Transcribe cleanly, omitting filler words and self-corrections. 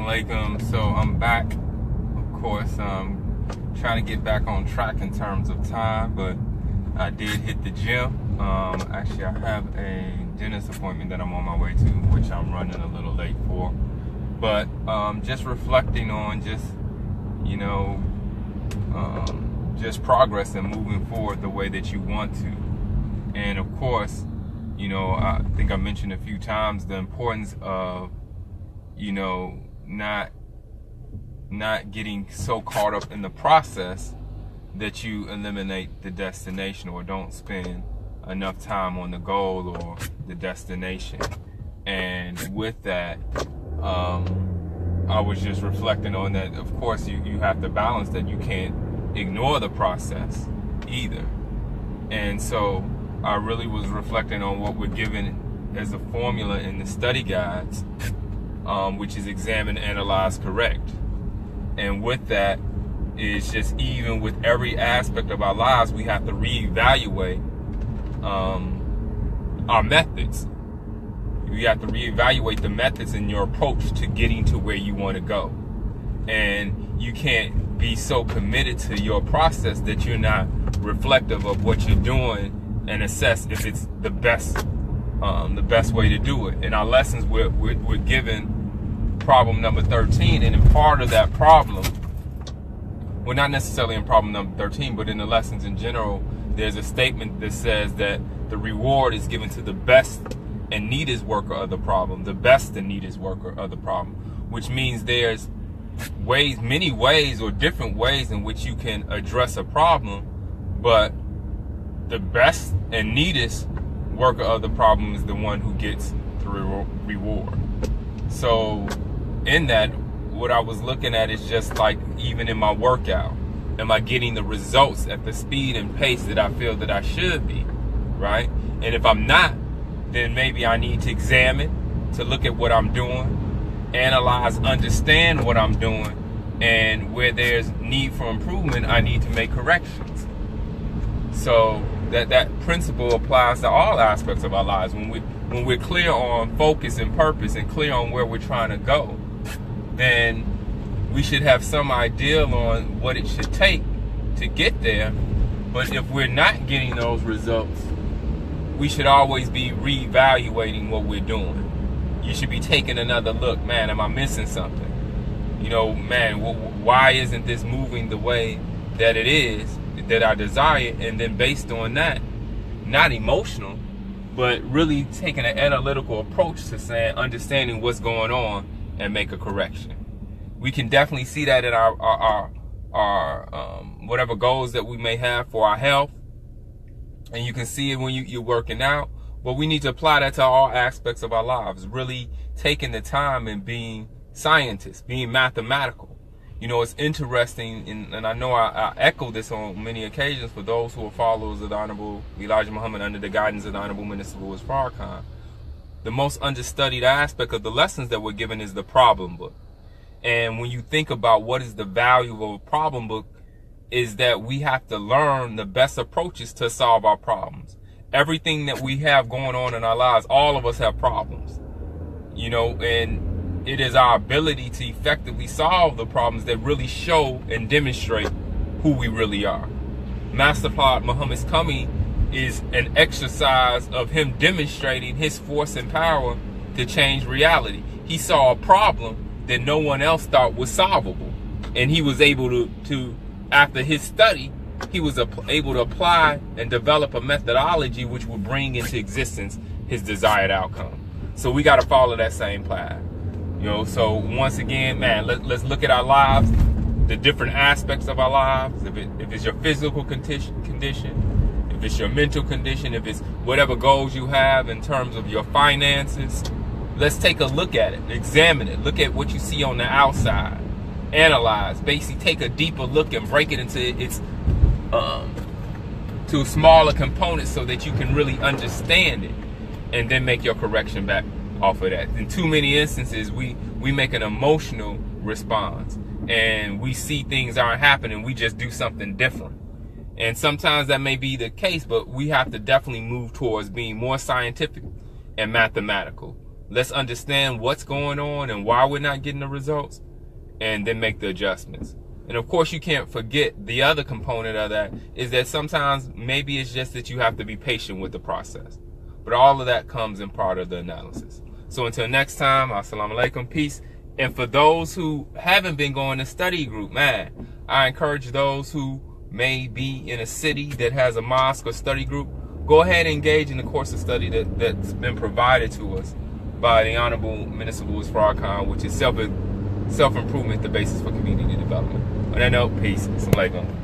alaikum. So I'm back, of course, trying to get back on track in terms of time, but I did hit the gym. Actually, I have a dentist appointment that I'm on my way to, which I'm running a little late for. But just reflecting on just progress and moving forward the way that you want to. And of course, I think I mentioned a few times the importance of, not getting so caught up in the process that you eliminate the destination or don't spend enough time on the goal or the destination. And with that, I was just reflecting on that. Of course, you have to balance that. You can't ignore the process either. And so I really was reflecting on what we're given as a formula in the study guides, which is examine, analyze, correct. And with that is just, even with every aspect of our lives, we have to reevaluate our methods. You have to reevaluate the methods in your approach to getting to where you want to go. And you can't be so committed to your process that you're not reflective of what you're doing and assess if it's the best way to do it. In our lessons, we're given problem number 13, and in part of that problem, well, not necessarily in problem number 13, but in the lessons in general, there's a statement that says that the reward is given to the best and neatest worker of the problem, the best and neatest worker of the problem, which means there's many ways or different ways in which you can address a problem, but the best and neatest worker of the problem is the one who gets the reward. So in that, what I was looking at is just like, even in my workout, am I getting the results at the speed and pace that I feel that I should be, right? And if I'm not, then maybe I need to examine, to look at what I'm doing, analyze, understand what I'm doing, and where there's need for improvement, I need to make corrections. So that principle applies to all aspects of our lives. When we're clear on focus and purpose and clear on where we're trying to go, then we should have some idea on what it should take to get there. But if we're not getting those results, we should always be reevaluating what we're doing. You should be taking another look. Man, am I missing something? Why isn't this moving the way that it is, that I desire? And then based on that, not emotional, but really taking an analytical approach to saying, understanding what's going on and make a correction. We can definitely see that in our whatever goals that we may have for our health. And you can see it when you're working out, but we need to apply that to all aspects of our lives, really taking the time and being scientists, being mathematical. It's interesting, and I know I echo this on many occasions for those who are followers of the Honorable Elijah Muhammad under the guidance of the Honorable Minister Louis Farrakhan. The most understudied aspect of the lessons that we're given is the problem book. And when you think about what is the value of a problem book, is that we have to learn the best approaches to solve our problems. Everything that we have going on in our lives, all of us have problems, and it is our ability to effectively solve the problems that really show and demonstrate who we really are. Master Prophet Muhammad's coming is an exercise of him demonstrating his force and power to change reality. He saw a problem that no one else thought was solvable, and he was able to after his study, he was able to apply and develop a methodology which would bring into existence his desired outcome. So we got to follow that same path. So once again, man, let's look at our lives, the different aspects of our lives. If it's your physical condition, if it's your mental condition, if it's whatever goals you have in terms of your finances, let's take a look at it, examine it, look at what you see on the outside. Analyze, basically take a deeper look and break it into its to smaller components so that you can really understand it, and then make your correction back off of that. In too many instances, we make an emotional response, and we see things aren't happening, we just do something different. And sometimes that may be the case, but we have to definitely move towards being more scientific and mathematical Let's understand what's going on and why we're not getting the results, and then make the adjustments. And of course, you can't forget the other component of that is that sometimes maybe it's just that you have to be patient with the process. But all of that comes in part of the analysis. So until next time, assalamu alaikum, peace. And for those who haven't been going to study group, man, I encourage those who may be in a city that has a mosque or study group, go ahead and engage in the course of study that's been provided to us by the Honorable Minister Louis Farrakhan, which is self-improvement, the basis for community development. On that note, peace. Assalamu alaikum.